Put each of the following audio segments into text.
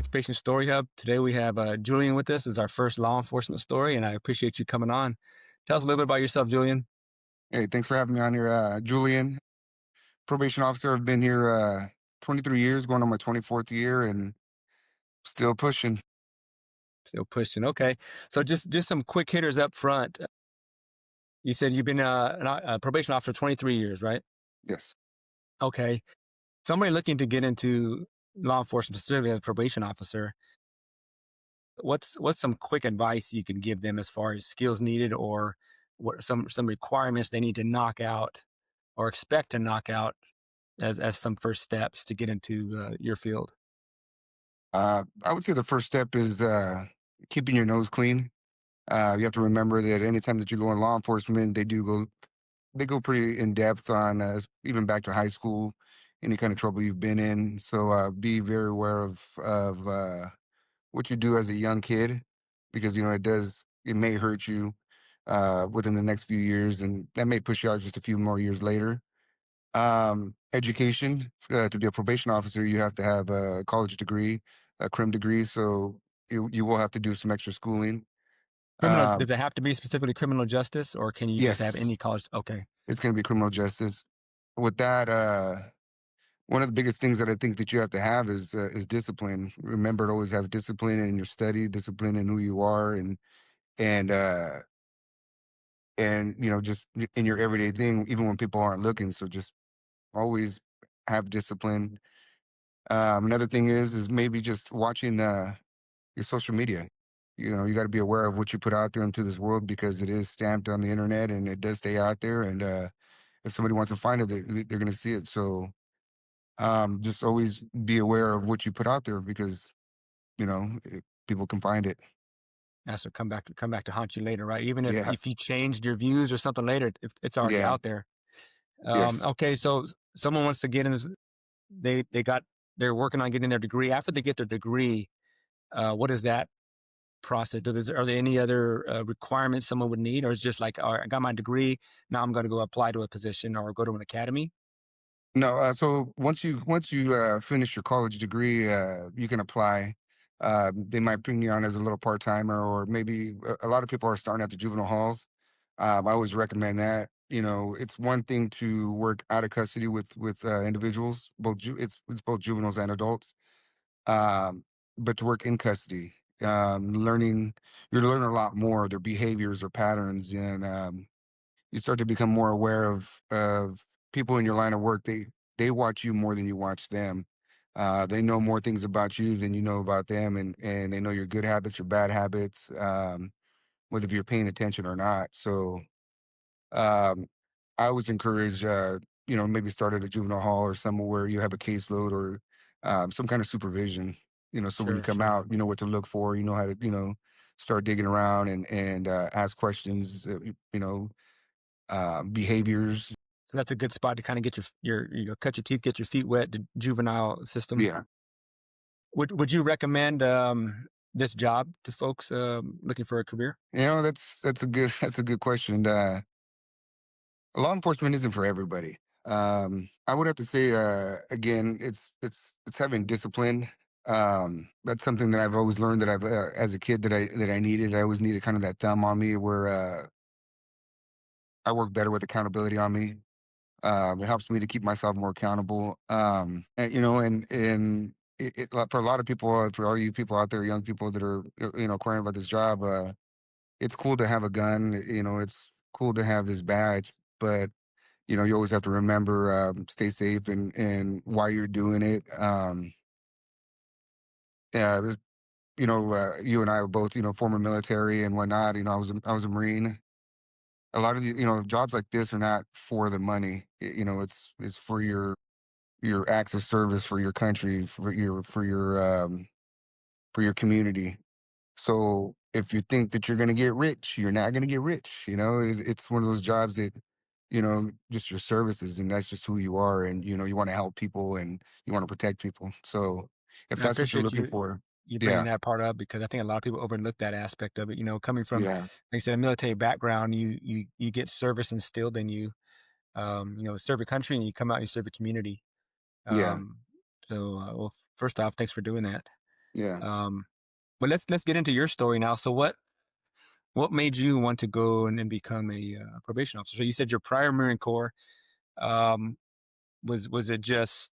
Occupation Story Hub. Today we have Julian with us. It's our first law enforcement story, and I appreciate you coming on. Tell us a little bit about yourself, Julian. Hey, thanks for having me on here. Julian, probation officer. I've been here 23 years, going on my 24th year, and still pushing. Still pushing. Okay, so just some quick hitters up front. You said you've been a probation officer 23 years, right? Yes. Okay. Somebody looking to get into law enforcement, specifically as a probation officer, what's some quick advice you can give them as far as skills needed, or what some requirements they need to knock out or expect to knock out as some first steps to get into your field? I would say the first step is keeping your nose clean. You have to remember that anytime that you go in law enforcement, they go pretty in depth on even back to high school, any kind of trouble you've been in. So be very aware of what you do as a young kid, because it may hurt you within the next few years, and that may push you out just a few more years later. Education, to be a probation officer, you have to have a college degree, a crim degree. So you will have to do some extra schooling. Criminal, Um, does it have to be specifically criminal justice, or can you just have yes, any college? Okay, it's going to be criminal justice. With that, one of the biggest things that I think that you have to have is discipline. Remember to always have discipline in your study, discipline in who you are, and uh, just in your everyday thing, even when people aren't looking. So just always have discipline. Another thing is maybe just watching your social media. You got to be aware of what you put out there into this world, because it is stamped on the internet and it does stay out there. And if somebody wants to find it, they're going to see it. So just always be aware of what you put out there, because people can find it. that's to come back to haunt you later, right? Even if Yeah. if you changed your views or something later, if it's already Yeah. out there. Yes. Okay, so someone wants to get in. They're working on getting their degree. After they get their degree, what is that process? Are there any other requirements someone would need, or is it just like, all right, I got my degree, now I'm going to go apply to a position or go to an academy? No, so once you finish your college degree, you can apply. They might bring you on as a little part timer, or maybe a lot of people are starting at the juvenile halls. I always recommend that. It's one thing to work out of custody with individuals, it's both juveniles and adults, um, but to work in custody, learning you're learning a lot more of their behaviors or patterns, and you start to become more aware of people in your line of work. They watch you more than you watch them. They know more things about you than you know about them, and they know your good habits, your bad habits, whether you're paying attention or not. So um, I always encourage, maybe start at a juvenile hall or somewhere where you have a caseload, or some kind of supervision. So when you Sure, come sure. out, you know what to look for. You know how to, start digging around and ask questions. Behaviors. So that's a good spot to kind of get cut your teeth, get your feet wet, the juvenile system. Yeah. Would you recommend this job to folks looking for a career? That's a good that's a good question. Law enforcement isn't for everybody. I would have to say, again, it's having discipline. That's something that I've always learned, that I've as a kid, that I needed. I always needed kind of that thumb on me, where I work better with accountability on me. It helps me to keep myself more accountable. And for a lot of people, for all you people out there, young people that are inquiring about this job, it's cool to have a gun. It's cool to have this badge, but you always have to remember, stay safe, and why you're doing it. Yeah, you and I were both, former military and whatnot. I was a Marine. A lot of the, jobs like this are not for the money. It's for your acts of service for your country, for your community. So if you think that you're going to get rich, you're not going to get rich. It's one of those jobs that, just your services, and that's just who you are. And, you want to help people, and you want to protect people. So if And I that's what you're appreciate looking you for, bringing yeah, that part up, because I think a lot of people overlook that aspect of it. Coming from, yeah, like I said, a military background, you get service instilled in you. Serve your country, and you come out and you serve your community. yeah, Um, well, first off, thanks for doing that. Yeah. Um, but let's get into your story now. So what made you want to go and become a probation officer? So you said your prior Marine Corps. Um, was it just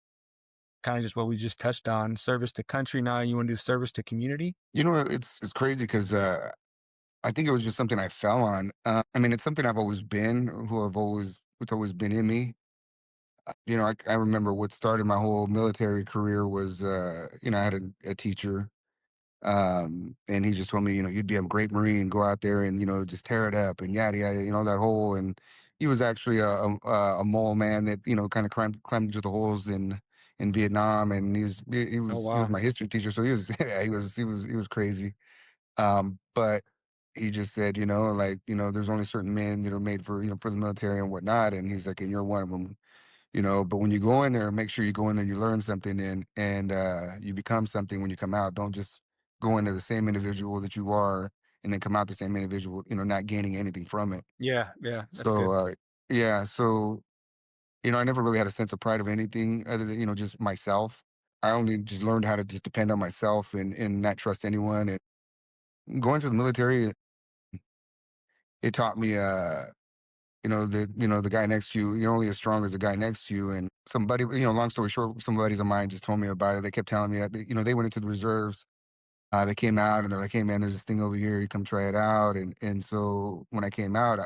kind of just what we just touched on, service to country? Now you want to do service to community? You know, it's crazy because I think it was just something I fell on. I mean, it's something I've always been, it's always been in me. You know, I remember what started my whole military career was, you know, I had a teacher, and he just told me, you know, you'd be a great Marine, go out there and, you know, just tear it up and yada, yada, you know, that whole, and he was actually a mole man that, you know, kind of climbed into the holes in Vietnam. And Oh he was wow. my history teacher. So he was, yeah, he was crazy. But he just said, you know, like, you know, there's only certain men that are made for, you know, for the military and whatnot. And he's like, and you're one of them, you know, but when you go in there, make sure you go in there and you learn something and you become something when you come out. Don't just go into the same individual that you are and then come out the same individual, you know, not gaining anything from it. Yeah, yeah, that's So, good. yeah, so, you know, I never really had a sense of pride of anything other than, you know, just myself. I only just learned how to just depend on myself and not trust anyone. And going to the military, it taught me, you know, the guy next to you, you're only as strong as the guy next to you. And somebody, you know, long story short, some buddies of mine just told me about it. They kept telling me that, you know, they went into the reserves. They came out and they're like, hey man, there's this thing over here. You come try it out. And so when I came out,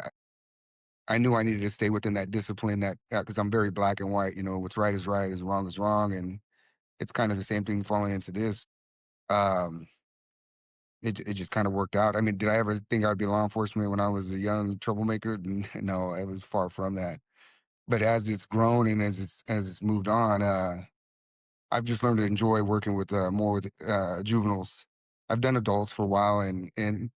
I knew I needed to stay within that discipline that, because I'm very black and white, you know, what's right is right, is wrong is wrong. And it's kind of the same thing falling into this. Um, it just kind of worked out. I mean, did I ever think I'd be law enforcement when I was a young troublemaker? No, it was far from that. But as it's grown and as it's moved on, I've just learned to enjoy working with more with juveniles. I've done adults for a while, and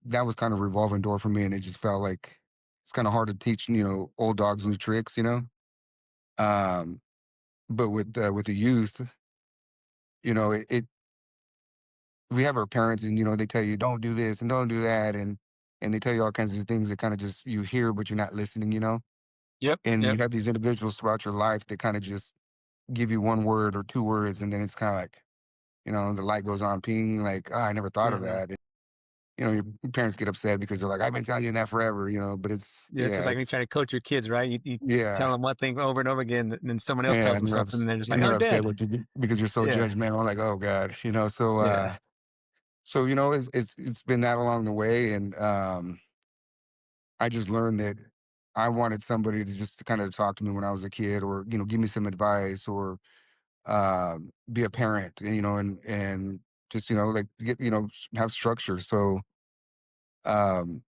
that was kind of a revolving door for me. And it just felt like it's kind of hard to teach, you know, old dogs new tricks, you know. Um, but with the youth, you know, it we have our parents, and you know, they tell you don't do this and don't do that, and they tell you all kinds of things that kind of just you hear, but you're not listening, you know. Yep, And you yep. have these individuals throughout your life that kind of just give you one word or two words, and then it's kind of like, you know, the light goes on, ping, like, "Ah, I never thought of Mhm. that." You know, your parents get upset because they're like, "I've been telling you that forever," you know, but Yeah, it's just like me trying to coach your kids, right? You tell yeah, them one thing over and over again, and then someone else yeah, tells them something, and they're just like, and they're "Oh, upset dad." with you because you're so Yeah, judgmental. Like, oh god, you know. So, yeah. so you know, it's been that along the way, and I just learned that I wanted somebody to just kind of talk to me when I was a kid, or you know, give me some advice, or be a parent, you know, and just you know, like get you know, have structure. So, um,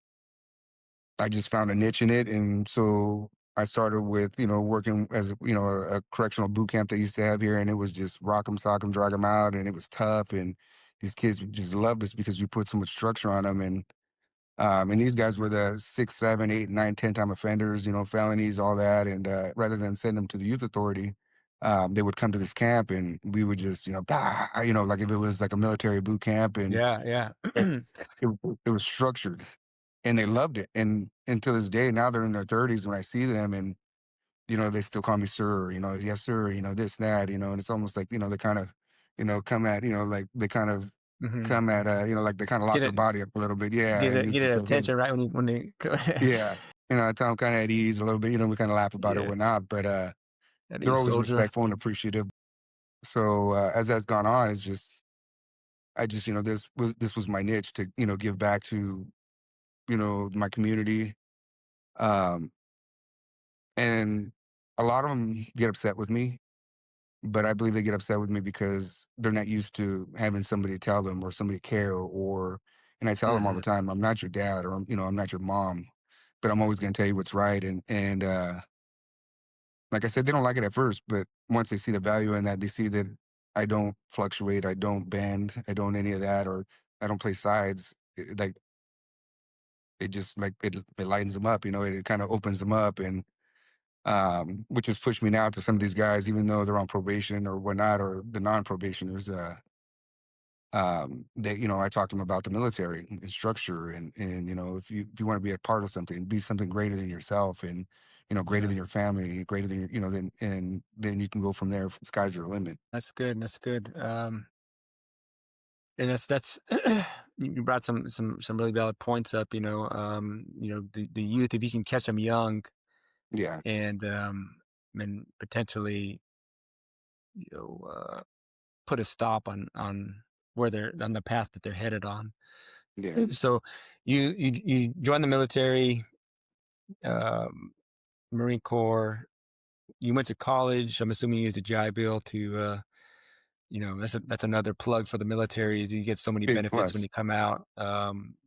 I just found a niche in it, and so I started with you know working as you know a correctional boot camp they used to have here, and it was just rock 'em, sock 'em, drag 'em out, and it was tough, and these kids just loved us because you put so much structure on them, and these guys were the 6, 7, 8, 9, 10 time offenders, you know, felonies, all that, and rather than send them to the youth authority. They would come to this camp and we would just, you know, you know, like if it was like a military boot camp and Yeah, it, yeah. it was structured and they loved it. And to this day, now they're in their 30s when I see them and, you know, they still call me sir, you know, yes, sir, you know, this, that, you know, and it's almost like, you know, they kind of, you know, come at, you know, like they kind of Mhm. come at, you know, like they kind of lock Get their it body up a little bit. Yeah. And get it's it just like, hey, attention right when they yeah. You know, I tell them kind of at ease a little bit, you know, we kind of laugh about it or Yeah, whatnot, but at they're ease, always soldier. respectful and appreciative. So as that's gone on, it's just, I just, you know, this was my niche to, you know, give back to, you know, my community. Um, And a lot of them get upset with me, but I believe they get upset with me because they're not used to having somebody tell them or somebody care or and I tell them all the Mhm. time, I'm not your dad or you know, I'm not your mom, but I'm always gonna tell you what's right. And like I said, they don't like it at first, but once they see the value in that, they see that I don't fluctuate, I don't bend, I don't any of that, or I don't play sides. Like it just like it lightens them up, you know, it kind of opens them up and which has pushed me now to some of these guys, even though they're on probation or whatnot, or the non-probationers. They, you know, I talk to them about the military and structure, and you know, if you want to be a part of something, be something greater than yourself, and you know, greater Yeah, than your family, greater than your, you know, then you can go from there. Sky's your limit. that's good, that's good. And that's you brought some really valid points up. The youth, if you can catch them young Yeah, and potentially you know uh, put a stop on where they're on the path that they're headed on. yeah, So you joined the military, um, Marine Corps. You went to college. I'm assuming you used a GI Bill to that's another plug for the military is you get so many big benefits when plus. you come out.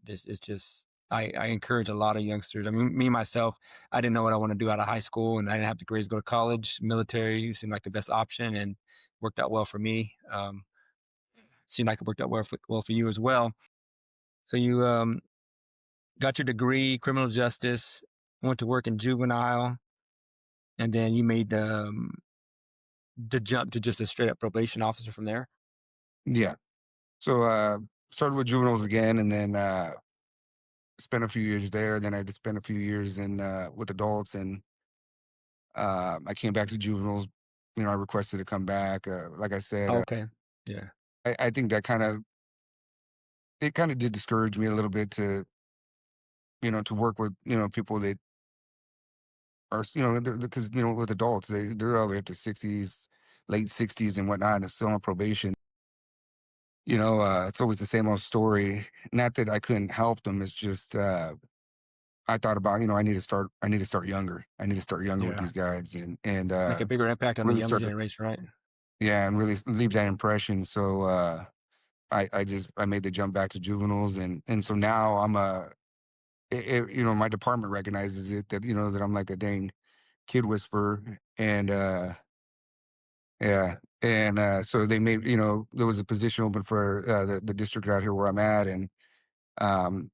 This is just I encourage a lot of youngsters. I mean, me myself, I didn't know what I want to do out of high school, and I didn't have the grades to go to college. Military seemed like the best option, and worked out well for me. Seemed like it worked out well for you as well. So you got your degree, criminal justice, went to work in juvenile, and then you made the jump to just a straight up probation officer from there. Yeah. So started with juveniles again, and then spent a few years there. Then I just spent a few years in with adults, and I came back to juveniles. I requested to come back. Like I said, Oh, okay. Yeah. I think that kind of did discourage me a little bit to to work with people that are because with adults they're all the way up to 60s, late 60s and whatnot, and still on probation. It's always the same old story. Not that I couldn't help them. It's just I thought about I need to start younger. I need to start younger with Yeah. these guys and Make a bigger impact on the really younger start to generation, right? yeah and really leave that impression. So I made the jump back to juveniles and so now I'm my department recognizes it that that I'm like a dang kid whisperer and yeah and so they made there was a position open for the district out here where I'm at and um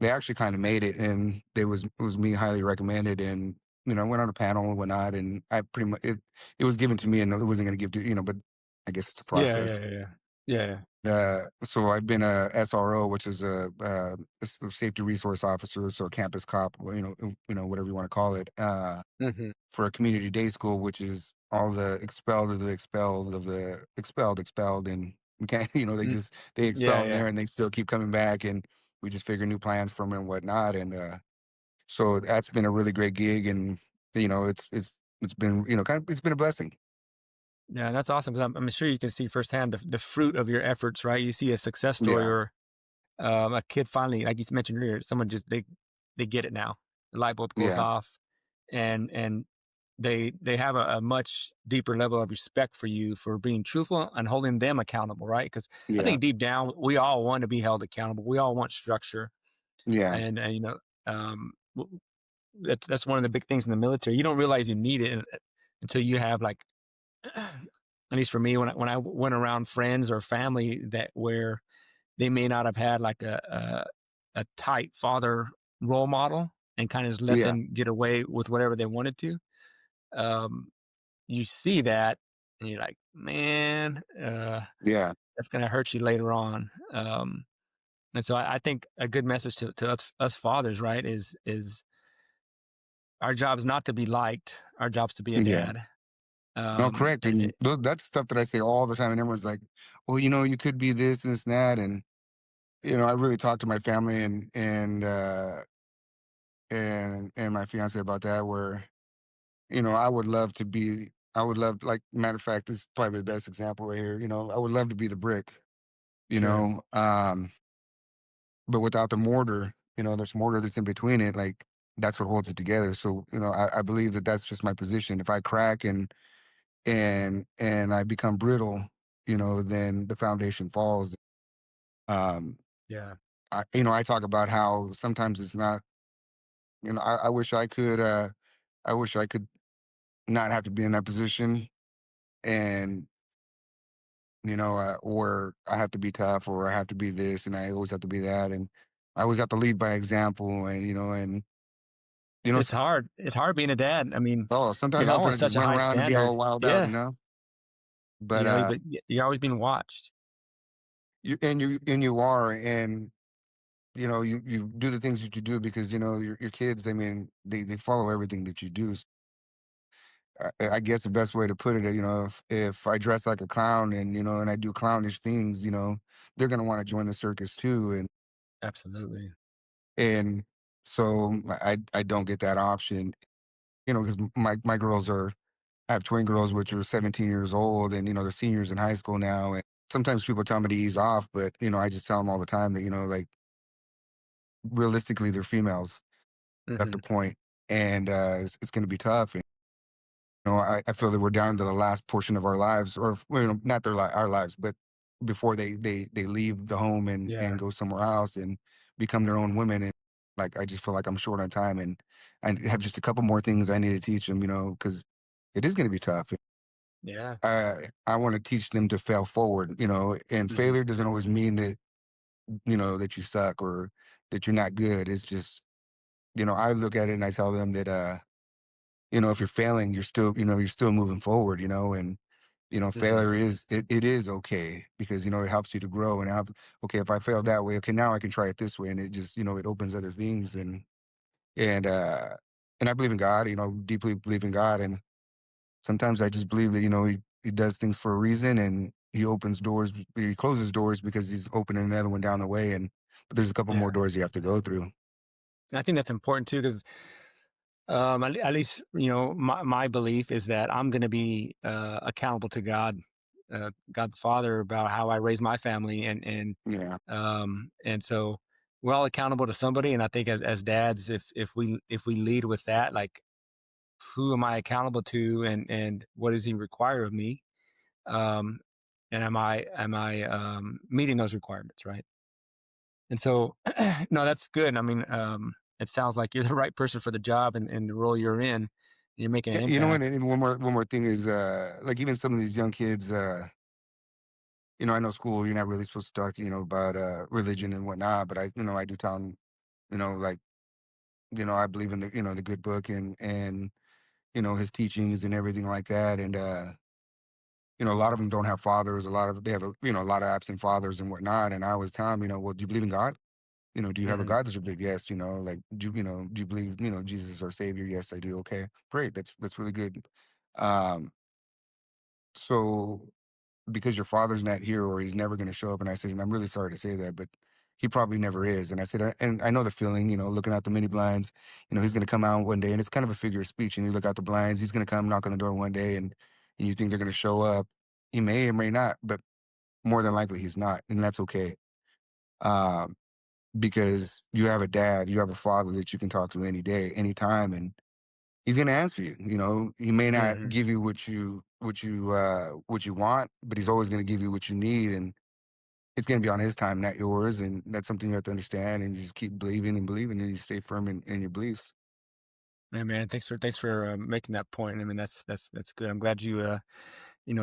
they actually kind of made it and it was me highly recommended and I went on a panel and whatnot and I pretty much it was given to me and it wasn't going to give to but I guess it's a Yeah, yeah, process. yeah, yeah. Yeah, yeah. So I've been a SRO, which is a safety resource officer, so a campus cop, whatever you want to call it, Mhm, for a community day school, which is all the expelled of the expelled of the expelled, and we can't, mm. they expel Yeah, them yeah. there, and they still keep coming back, and we just figure new plans for them and whatnot, and so that's been a really great gig, and it's been it's been a blessing. Yeah, that's awesome 'cause I'm sure you can see firsthand the fruit of your efforts, right? You see a success story Yeah, or, a kid finally, like you mentioned earlier, someone just they get it now. The light bulb goes yeah, off, and they have a much deeper level of respect for you for being truthful and holding them accountable, right? Because I yeah, think deep down, we all want to be held accountable. We all want structure, yeah, and that's one of the big things in the military. You don't realize you need it until you have like, at least for me, when I went around friends or family that where they may not have had like a tight father role model and kind of just let yeah, them get away with whatever they wanted to. Um, you see that and you're like, man, yeah, that's going to hurt you later on. And so I think a good message to us fathers, right, is our job is not to be liked. Our job's to be a yeah. dad. No, correct. And And that's stuff that I say all the time. And everyone's like, well, you could be this and that. And, I really talk to my family and my fiance about that, where, I would love, like, matter of fact, this is probably the best example right here. I would love to be the brick, you sure. know, but without the mortar, there's mortar that's in between it. Like, that's what holds it together. So, I believe that that's just my position. If I crack and I become brittle, then the foundation falls. Um, Yeah. I talk about how sometimes it's not, I wish I wish I could not have to be in that position and, or I have to be tough or I have to be this and I always have to be that. And I always have to lead by example and, It's hard. It's hard being a dad. I mean, oh, you're sometimes I held to want to just such a run high around and be standard. all wild Yeah. out. But, But you're always being watched. you are, and you do the things that you do because your kids. I mean, they follow everything that you do. I guess the best way to put it, if I dress like a clown and and I do clownish things, they're gonna want to join the circus too, Absolutely. and so I don't get that option, because my girls are I have twin girls which are 17 years old, and they're seniors in high school now, and sometimes people tell me to ease off, but I just tell them all the time that like realistically they're females at the Hmm. point, and it's going to be tough. I feel that we're down to the last portion of our lives, or not our lives, but before they leave the home and Yeah. go somewhere else and become their own women. And like I just feel like I'm short on time, and I have just a couple more things I need to teach them. Because it is going to be tough. Yeah. I want to teach them to fail forward. And Hmm. failure doesn't always mean that that you suck or that you're not good. It's just I look at it and I tell them that if you're failing, you're still moving forward, and Hmm. failure it is okay because it helps you to grow and help. Okay, if I failed that way, okay, now I can try it this way, and it just it opens other things, and and I believe in God, deeply believe in God, and sometimes I just believe that he does things for a reason, and he closes doors because he's opening another one down the way, and but there's a couple more Yeah. doors you have to go through. And I think that's important too, because at least my belief is that I'm going to be accountable to God, God the Father, about how I raise my family, Yeah, and so we're all accountable to somebody. And I think as dads, if we lead with that, like, who am I accountable to, and what does He require of me, um, and am I meeting those requirements, right? And so, no, that's good. I mean, it sounds like you're the right person for the job and the role you're in. You're making an You know what? impact. And one more thing is like even some of these young kids. I know school, you're not really supposed to talk, about religion and whatnot, but I do tell them, like, I believe in the good book and his teachings and everything like that. And a lot of them don't have fathers. A lot of they have, a lot of absent fathers and whatnot. And I always tell them, well, do you believe in God? Do you have a Hmm. God that you believe? Yes. Like, do you believe, Jesus is our Savior? Yes, I do. Okay, great. That's really good. Um, so because your father's not here or he's never going to show up. And I said, and I'm really sorry to say that, but he probably never is. And I said, and I know the feeling, looking out the mini blinds, he's going to come out one day and it's kind of a figure of speech. And you look out the blinds, he's going to come knock on the door one day and you think they're going to show up. He may or may not, but more than likely he's not. And that's okay. Um, because you have a dad, you have a father that you can talk to any day, anytime. And he's going to answer you. He may not Hmm. give you what you want, but he's always going to give you what you need. And it's gonna be on his time, not yours, and that's something you have to understand, and you just keep believing and believing, and you stay firm in your beliefs. Yeah, man, thanks for making that point. I mean, that's good. I'm glad you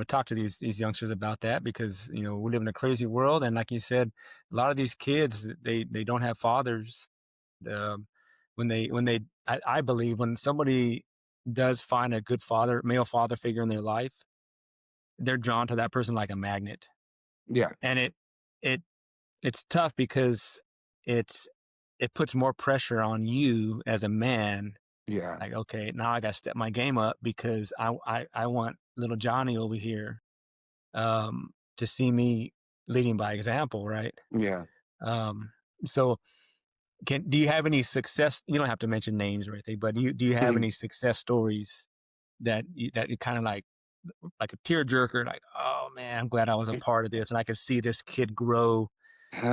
talk to these youngsters about that, because we live in a crazy world, and like you said, a lot of these kids, they don't have fathers. Um, when they I believe when somebody does find a good male father figure in their life, they're drawn to that person like a magnet. Yeah, And it it's tough because it's it puts more pressure on you as a man. yeah, Like, okay, now I got to step my game up, because I want little Johnny over here to see me leading by example, right? yeah. Um, so do you have any success? You don't have to mention names or anything, but do you have Mhm. any success stories that you kind of like a tearjerker, like, oh man, I'm glad I was a part of this, and I could see this kid grow,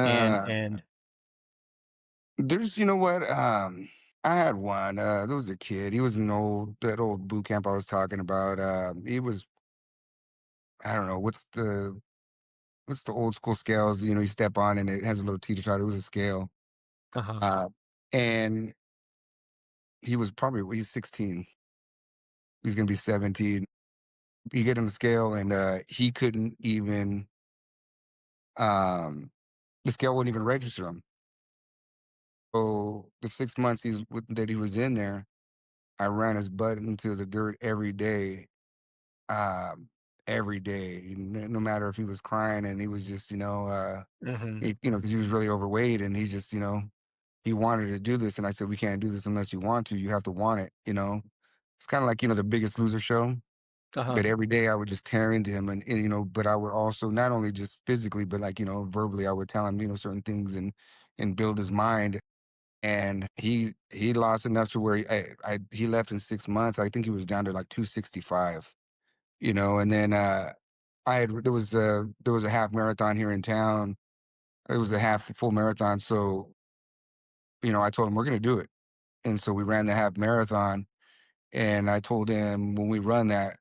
and Uh, and there's, what, I had one. There was a kid. He was in that old boot camp I was talking about. He was, I don't know, what's the old school scales? You step on and it has a little teeter totter. It was a scale. uh-huh. Uh, and he's 16. He's gonna be 17. You get on the scale and he couldn't even um the scale wouldn't even register him. So the 6 months that he was in there, I ran his butt into the dirt um, every day, no matter if he was crying and he was just, Hmm. because he was really overweight and he just, he wanted to do this, and I said, we can't do this unless you want to. You have to want it. It's kind of like, the Biggest Loser show. Uh-huh. But every day I would just tear into him, and but I would also not only just physically, but like, verbally, I would tell him, certain things, and build his mind. And he lost enough to where he left in 6 months. I think he was down to like 265, and then there was a half marathon here in town. It was a half full marathon. So, I told him we're gonna do it. And so we ran the half marathon, and I told him when we run that,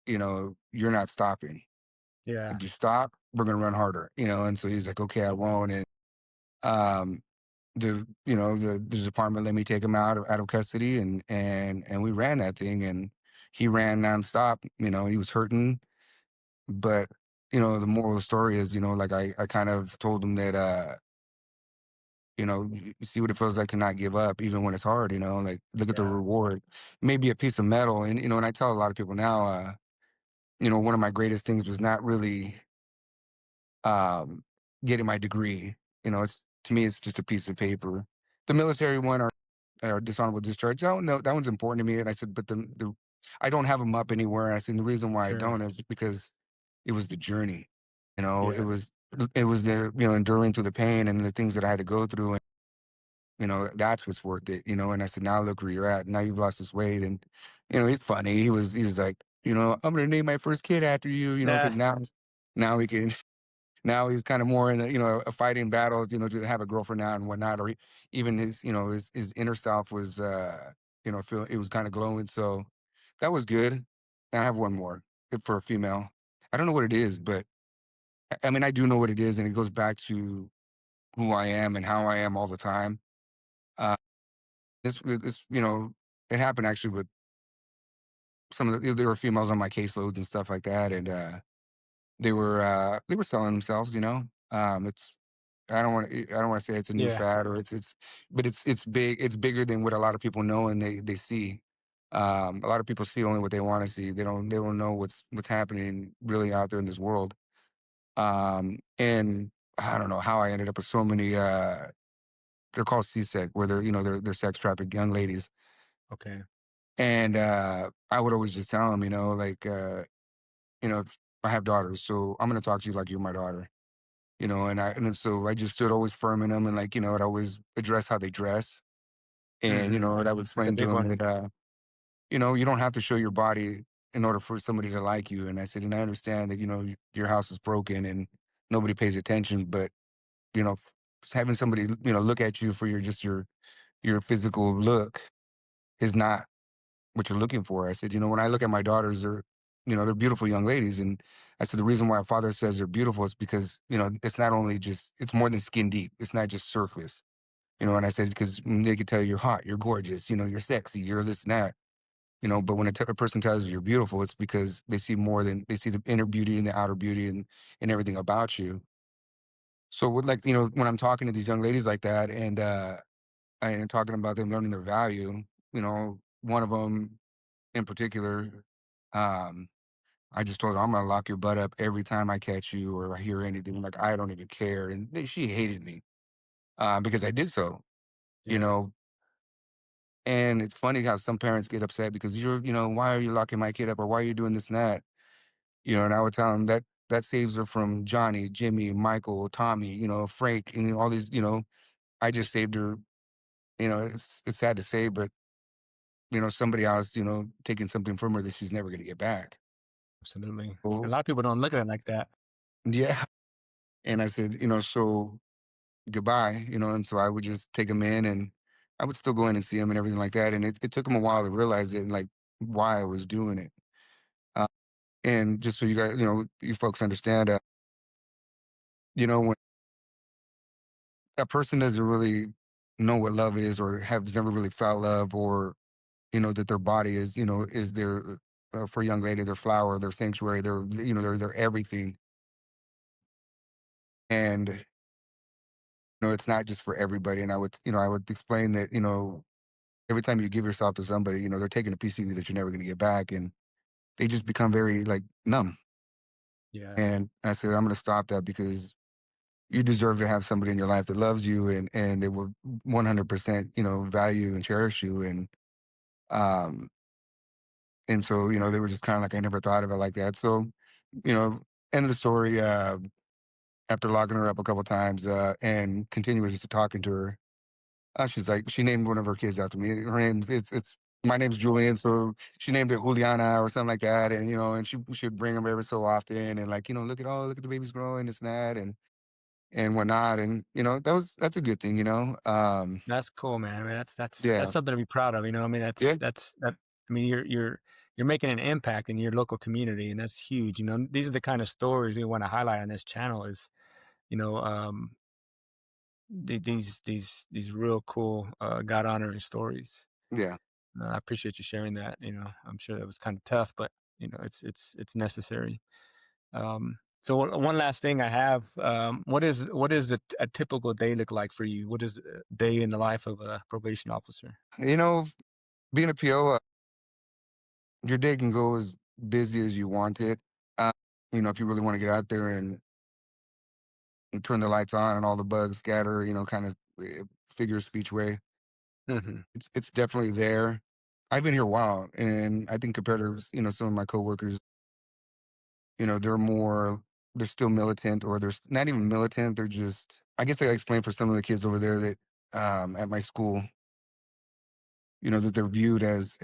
you're not stopping. Yeah. If you stop, we're gonna run harder, and so he's like, okay, I won't. And um the department let me take him out of custody, and we ran that thing, and he ran nonstop. He was hurting, but the moral of the story is, like I kind of told him that you see what it feels like to not give up even when it's hard, like look at the Yeah. reward. Maybe a piece of metal. And and I tell a lot of people now, one of my greatest things was not really um getting my degree. It's to me it's just a piece of paper. The military one or dishonorable discharge. Oh no, that one's important to me. And I said, but the I don't have them up anywhere. I said the reason why I Sure. don't is because it was the journey. It Yeah. was the enduring through the pain and the things that I had to go through. And that's what's worth it. And I said, now look where you're at. Now you've lost this weight. And he's funny. He's like, I'm gonna name my first kid after you. Nah. Because now he can. Now he's kind of more in a fighting battle, to have a girlfriend now and whatnot, or even his inner self was, feel it was kind of glowing. So that was good. And I have one more for a female. I don't know what it is, but I mean, I do know what it is, and it goes back to who I am and how I am all the time. Uh, this, it happened actually with some of there were females on my caseloads and stuff like that, and they were selling themselves. It's I don't want to say it's a new Yeah. fad or but it's big. It's bigger than what a lot of people know and they see. A lot of people see only what they want to see. They don't know what's happening really out there in this world. And I don't know how I ended up with so many. They're called C-sex, where they're sex trafficked young ladies. Okay. And I would always just tell them, like if I have daughters, so I'm gonna talk to you like you're my daughter. And then so I just stood always firm in them, and like, I'd always address how they dress. And, Mhm. and I would That's a explain to big them one. that, you don't have to show your body in order for somebody to like you. And I said, and I understand that, your house is broken and nobody pays attention, but, having somebody, look at you for your physical look is not what you're looking for. I said, when I look at my daughters, they're beautiful young ladies. And I said, the reason why a father says they're beautiful is because, it's not only just, it's more than skin deep. It's not just surface, and I said, because they could tell you you're hot, you're gorgeous, you're sexy, you're this and that, but when a person tells you you're beautiful, it's because they see more than they see the inner beauty and the outer beauty and everything about you. So with like, when I'm talking to these young ladies like that and talking about them learning their value, one of them in particular, um, I just told her, I'm gonna lock your butt up every time I catch you or I hear anything. Like, I don't even care. And she hated me because I did so, you Yeah. know. And it's funny how some parents get upset because why are you locking my kid up or why are you doing this and that? And I would tell them that that saves her from Johnny, Jimmy, Michael, Tommy, Frank, and all these, I just saved her. It's sad to say, but somebody else, taking something from her that she's never gonna get back. Absolutely. A Well, lot of people don't look at it like that. yeah. And I said, so goodbye, and so I would just take him in and I would still go in and see him and everything like that. And it took him a while to realize it, like why I was doing it. Uh, and just so you guys, you folks understand, when a person doesn't really know what love is or has never really felt love or, that their body is, is their, for a young lady, their flower, their sanctuary, their everything. And, it's not just for everybody. And I would explain that, every time you give yourself to somebody, they're taking a piece of you that you're never going to get back. And they just become very like numb. Yeah. And I said, I'm going to stop that because you deserve to have somebody in your life that loves you and they will 100%, value and cherish you. And, um, And so, they were just kind of like, I never thought of it like that. So, you know, end of the story, after locking her up a couple times, and continuous to talking to her, she's like, she named one of her kids after me. Her name's, it's, my name's Julian. So she named it Juliana or something like that. And, and she would bring them every so often and like, look at, oh, look at the baby's growing, this and that. And whatnot. And, that's a good thing, That's cool, man. I mean, that's yeah, something to be proud of. I mean, yeah, that. I mean, you're making an impact in your local community, and that's huge. These are the kind of stories we want to highlight on this channel. Is you know, these real cool God honoring stories. yeah. I appreciate you sharing that. I'm sure that was kind of tough, but it's necessary. So one last thing I have, what is a typical day look like for you? What is a day in the life of a probation officer? You know, being a PO, your day can go as busy as you want it. If you really want to get out there and turn the lights on and all the bugs scatter, kind of figure of speech way. Hmm. It's definitely there. I've been here a while, and I think compared to some of my coworkers, they're more they're still militant, or they're not even militant. They're just, I guess I explained for some of the kids over there that at my school, that they're viewed as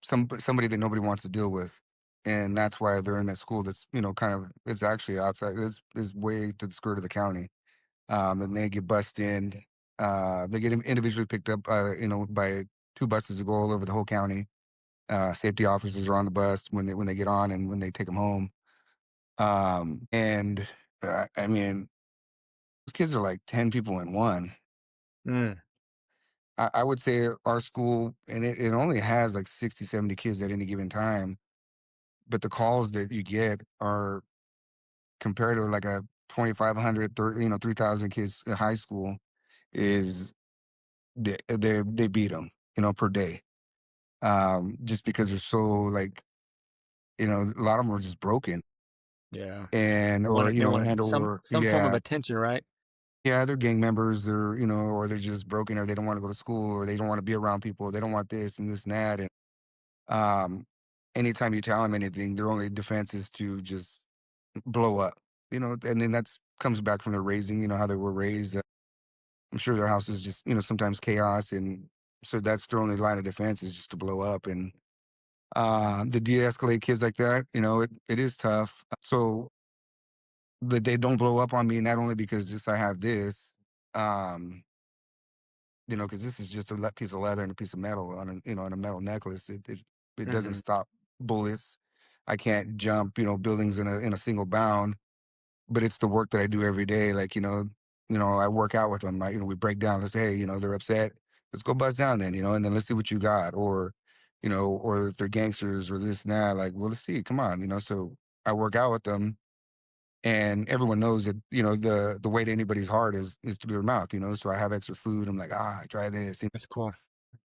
somebody that nobody wants to deal with, and that's why they're in that school. That's kind of, it's actually outside. It's way to the skirt of the county, and they get bussed in. They get individually picked up, by two buses that go all over the whole county. Safety officers are on the bus when they get on and when they take them home. And I mean, those kids are like 10 people in one. Mm, I would say our school, and it only has like 60, 70 kids at any given time. But the calls that you get are compared to like a 2,500, 3,000 kids in high school is they beat them, per day. Just because they're so like, a lot of them are just broken yeah, and, they want or, it. They want and, some or, some form of yeah, attention, right? yeah, they're gang members, they're, or they're just broken, or they don't want to go to school, or they don't want to be around people. They don't want this and this and that. And, um, anytime you tell them anything, their only defense is to just blow up, and then that's comes back from their raising, how they were raised. I'm sure their house is just, sometimes chaos. And so that's their only line of defense is just to blow up. And to de-escalate kids like that, it is tough. So that they don't blow up on me, not only because just I have this, um, because this is just a piece of leather and a piece of metal on on a metal necklace. It doesn't Hmm. stop bullets. I can't jump, buildings in a single bound, but it's the work that I do every day. Like, I work out with them. We break down. Let's say, hey, they're upset. Let's go buzz down then, and then let's see what you got. Or, or if they're gangsters or this and that, like, well, let's see. Come on, So I work out with them, and everyone knows that the way to anybody's heart is through their mouth. So I have extra food. I'm like, try this. That's cool.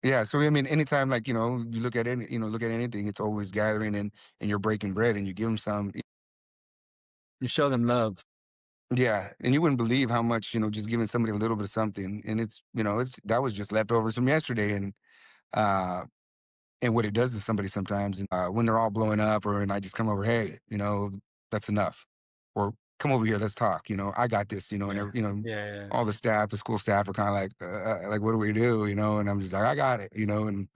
Yeah. So I mean, anytime, like, you look at any, look at anything, it's always gathering, and you're breaking bread and you give them some. You show them love. Yeah, and you wouldn't believe how much, just giving somebody a little bit of something, and it's that was just leftovers from yesterday. Uh and what it does to somebody sometimes, and when they're all blowing up, and I just come over, hey, that's enough, or come over here, let's talk. I got this. And Yeah, yeah, yeah. all the staff, the school staff are kind of like, what do we do? And I'm just like, I got it. And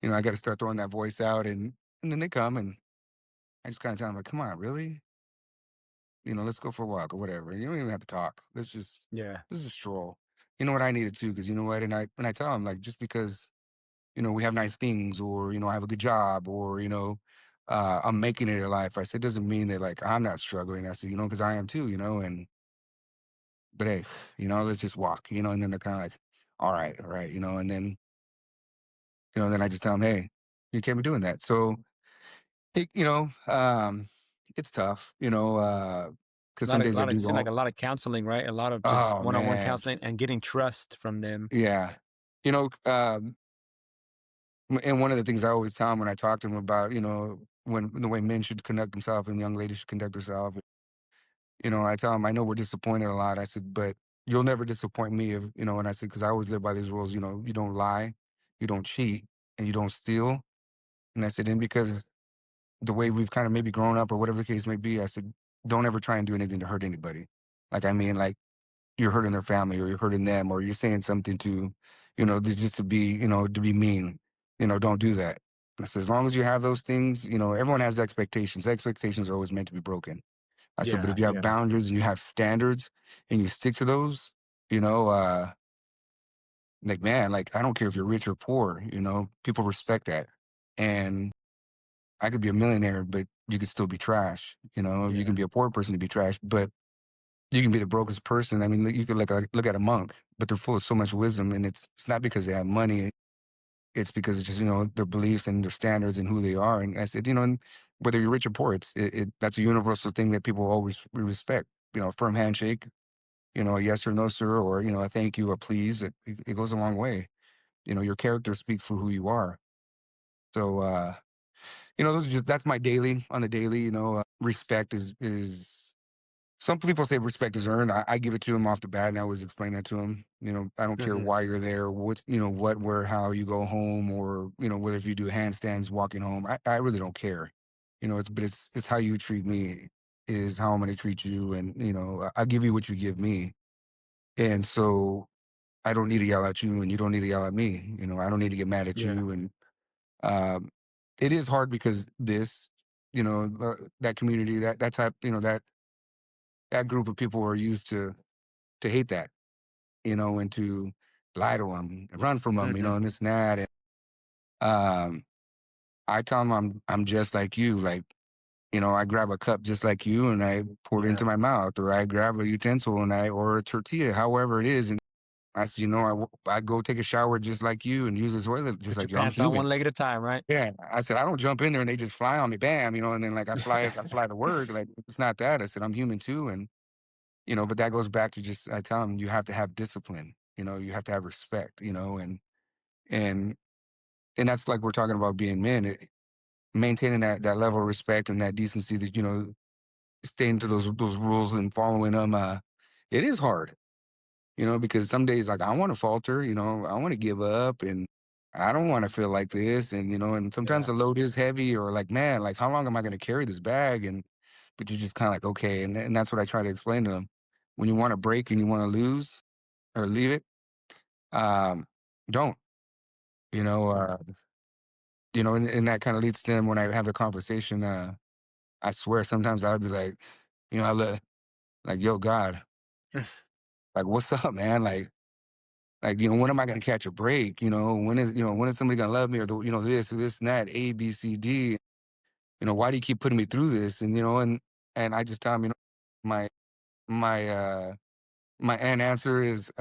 I got to start throwing that voice out, and then they come, and I just kind of tell them like, come on, really? Let's go for a walk or whatever. You don't even have to talk. Yeah. Let's just stroll. You know what I needed to, because you know what, and I tell them like, just because we have nice things, or I have a good job, or I'm making it in life. I said, doesn't mean that like I'm not struggling. I said, because I am too. And but hey, let's just walk. And then they're kind of like, all right, and then then I just tell them, hey, you can't be doing that. So it, it's tough, because some days I do It seemed like go, a lot of counseling, right? A lot of just oh one-on-one man, counseling and getting trust from them. yeah. You know, and one of the things I always tell them when I talk to them about, when the way men should conduct themselves and young ladies should conduct themselves, I tell them, I know we're disappointed a lot. I said, but you'll never disappoint me if, and I said, because I always live by these rules, you don't lie, you don't cheat, and you don't steal. And I said, and because the way we've kind of maybe grown up or whatever the case may be, I said, don't ever try and do anything to hurt anybody. Like, I mean, like you're hurting their family or you're hurting them or you're saying something to, just to be, to be mean, don't do that. I said, as long as you have those things, everyone has expectations. Expectations are always meant to be broken. I said, but Yeah, if you have yeah, boundaries and you have standards and you stick to those, you know, uh, like, man, like, I don't care if you're rich or poor, people respect that. And I could be a millionaire, but you could still be trash. You yeah. can be a poor person to be trash, but you can be the brokest person. I mean, you could look at a monk, but they're full of so much wisdom, and it's not because they have money. It's because it's just their beliefs and their standards and who they are. And I said, and whether you're rich or poor, that's a universal thing that people always respect. A firm handshake, a yes or no, sir, or a thank you, a please. It goes a long way. Your character speaks for who you are. So, those are that's my daily on the daily. Respect is some people say respect is earned. I give it to them off the bat, and I always explain that to them. I don't care Mhm. why you're there, what what, where, how you go home, or whether if you do handstands walking home. I really don't care. It's how you treat me is how I'm going to treat you, and I give you what you give me, and so I don't need to yell at you, and you don't need to yell at me. I don't need to get mad at Yeah. you, and um, it is hard because that community, that type, that group of people are used to hate that, and to lie to them, run from them, Mhm. and this and that. And um, I tell them I'm just like you. Like, I grab a cup just like you, and I pour it into Yeah. my mouth, or I grab a utensil or a tortilla, however it is, and I said, I go take a shower just like you and use the toilet just Put your like you. I'm pants on human. one leg at a time, right? Yeah, I said I don't jump in there and they just fly on me, bam, and then like I fly to work. Like it's not that. I said I'm human too, and but that goes back to just I tell them you have to have discipline. You have to have respect. And and that's like we're talking about being men, maintaining that level of respect and that decency that staying to those rules and following them. It is hard, because some days like I want to falter, I want to give up and I don't want to feel like this. And, and sometimes Yeah. the load is heavy or like, man, like how long am I going to carry this bag? And, but you're just kind of like, okay. And that's what I try to explain to them. When you want to break and you want to lose or leave it, um, don't, you know, uh, and that kind of leads to them when I have a conversation. I swear sometimes I would be like, I look like, yo, God, like, what's up, man? Like, when am I gonna catch a break? When is somebody gonna love me or this and that, A, B, C, D. Why do you keep putting me through this? And and I just tell him, my my my answer is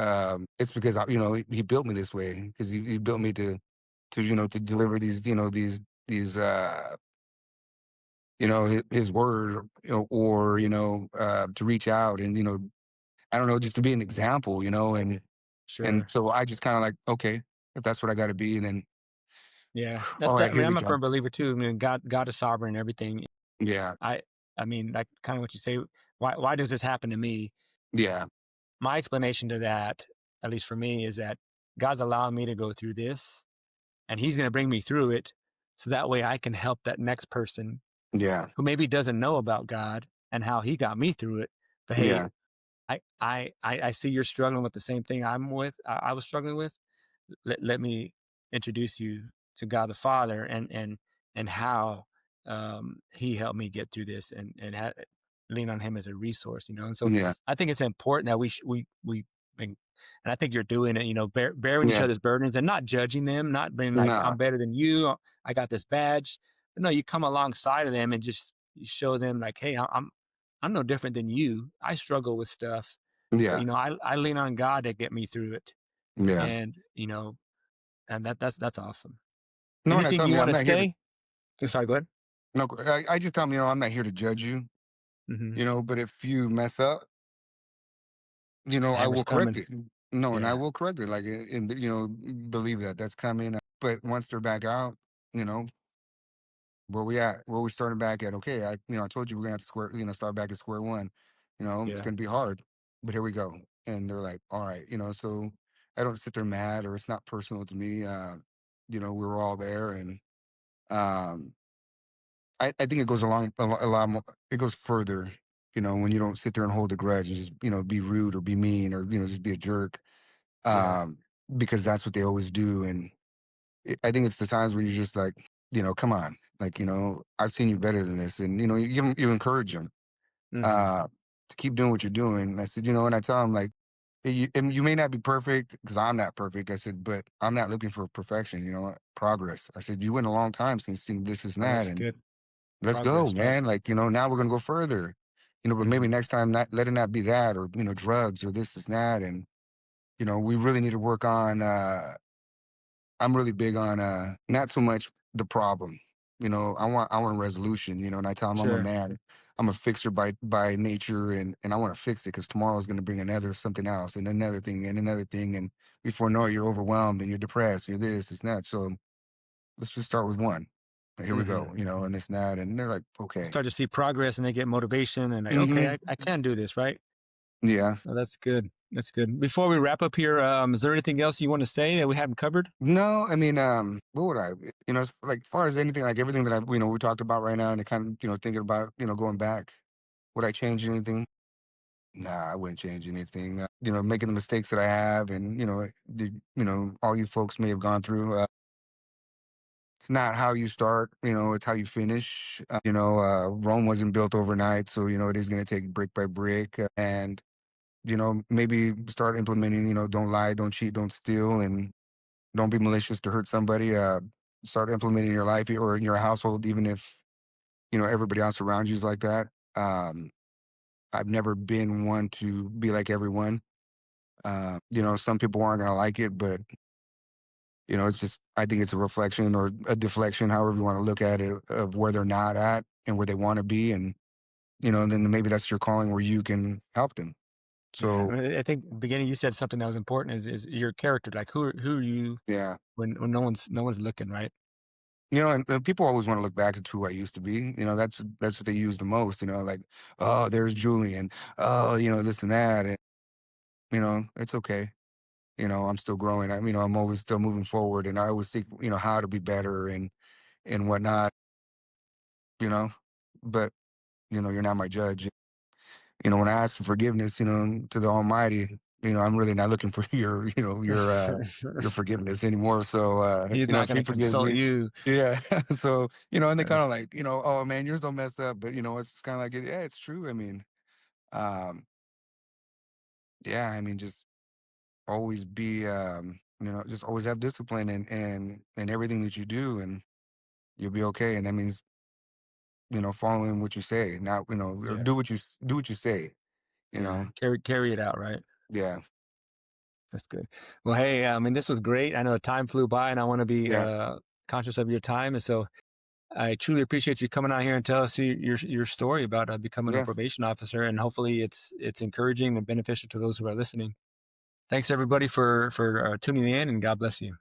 it's because he built me this way because he built me to deliver these his word or to reach out and I don't know, just to be an example, and Sure. so I just kind of like, okay, if that's what I got to be, then Yeah. That's all that. right, I mean, here we I'm a go. firm believer too. I mean, God is sovereign and everything. Yeah, I I mean, like kind of what you say. Why does this happen to me? yeah, My explanation to that, at least for me, is that God's allowing me to go through this, and He's going to bring me through it, so that way I can help that next person yeah, who maybe doesn't know about God and how He got me through it. But hey, yeah, I see you're struggling with the same thing I was struggling with. Let me introduce you to God the Father and how He helped me get through this and lean on Him as a resource, And so yeah, I think it's important that and I think you're doing it, bearing each yeah. other's burdens and not judging them, not being like Nah, I'm better than you, I got this badge. But no, you come alongside of them and just you show them like, hey, I'm no different than you. I struggle with stuff, but yeah, I lean on God to get me through it, yeah. and and that's awesome. No, and I Anything tell you me want I'm to not here to. say? Oh, sorry, go ahead. No, I just tell them, I'm not here to judge you. Hmm. But if you mess up, I Hammer's will correct coming. it. No, and I Yeah, will correct it. Like, and believe that that's coming. But once they're back out, you know, where we at? Where we starting back at? Okay, I told you we're gonna have to start back at square one. It's yeah, gonna be hard, but here we go. And they're like, all right, so I don't sit there mad or it's not personal to me. We were all there, Um, I think it goes along a lot more. It goes further, when you don't sit there and hold a grudge and just be rude or be mean or just be a jerk, Yeah. um, because that's what they always do. And I think it's the times when you're just like, come on, like, I've seen you better than this, and you give 'em, you encourage them Hmm. uh, to keep doing what you're doing. And I said, and I tell them like, "Hey, and you may not be perfect because I'm not perfect. I said, but I'm not looking for perfection. Progress. I said, you went a long time since this is Oh, that, that's and good. let's go, Progress, right? man. Like, now we're gonna go further. But maybe Hmm. next time, not let it not be that, or drugs, or this is that, and we really need to work on. I'm really big on not so much the problem. I want a resolution. And I tell them I'm a Sure. man. I'm a fixer by nature, and I want to fix it because tomorrow is going to bring another something else and another thing and another thing, and before you know it, you're overwhelmed and you're depressed. You're this, it's that. So let's just start with one. Here we Hmm. go. And this and that, and they're like, They okay. start to see progress and they get motivation and like, okay, Hmm. I can do this, right? Yeah. Oh, that's good. That's good. Before we wrap up here, is there anything else you want to say that we haven't covered? No, I mean, what would I, like far as anything, like everything that we talked about right now, and kind of, thinking about, going back, would I change anything? Nah, I wouldn't change anything. Making the mistakes that I have, and all you folks may have gone through. It's not how you start, it's how you finish. Rome wasn't built overnight, so it is going to take brick by brick, and maybe start implementing. Don't lie, don't cheat, don't steal, and don't be malicious to hurt somebody. Start implementing in your life or in your household, even if everybody else around you is like that. Um, I've never been one to be like everyone. Some people aren't gonna like it, but it's just I think it's a reflection or a deflection, however you want to look at it, of where they're not at and where they want to be, and then maybe that's your calling where you can help them. Yeah, So I think beginning you said something that was important is your character. Like who are you yeah, when no one's looking, right? and people always want to look back at who I used to be. That's what they use the most. Like, oh, there's Julian. Oh, this and that, and it's okay. I'm still growing. I'm always still moving forward, and I always think how to be better and whatnot. You know, but you're not my judge. When I ask for forgiveness, to the Almighty, I'm really not looking for your forgiveness anymore. So, He's not if going He to forgives consult me, you. yeah. So, and they kind of That's like, oh man, yours don't mess up, but it's kind of like, yeah, it's true. I mean, um, yeah, I mean, just always be, just always have discipline and everything that you do, and you'll be okay. And that means, following what you say, not, or yeah, do what you say, you yeah. know, Carry it out, right? yeah, That's good. Well, hey, I mean, this was great. I know time flew by, and I want to be yeah, conscious of your time, and so I truly appreciate you coming out here and tell us your story about becoming a yeah. probation officer, and hopefully it's encouraging and beneficial to those who are listening. Thanks everybody for tuning in, and God bless you.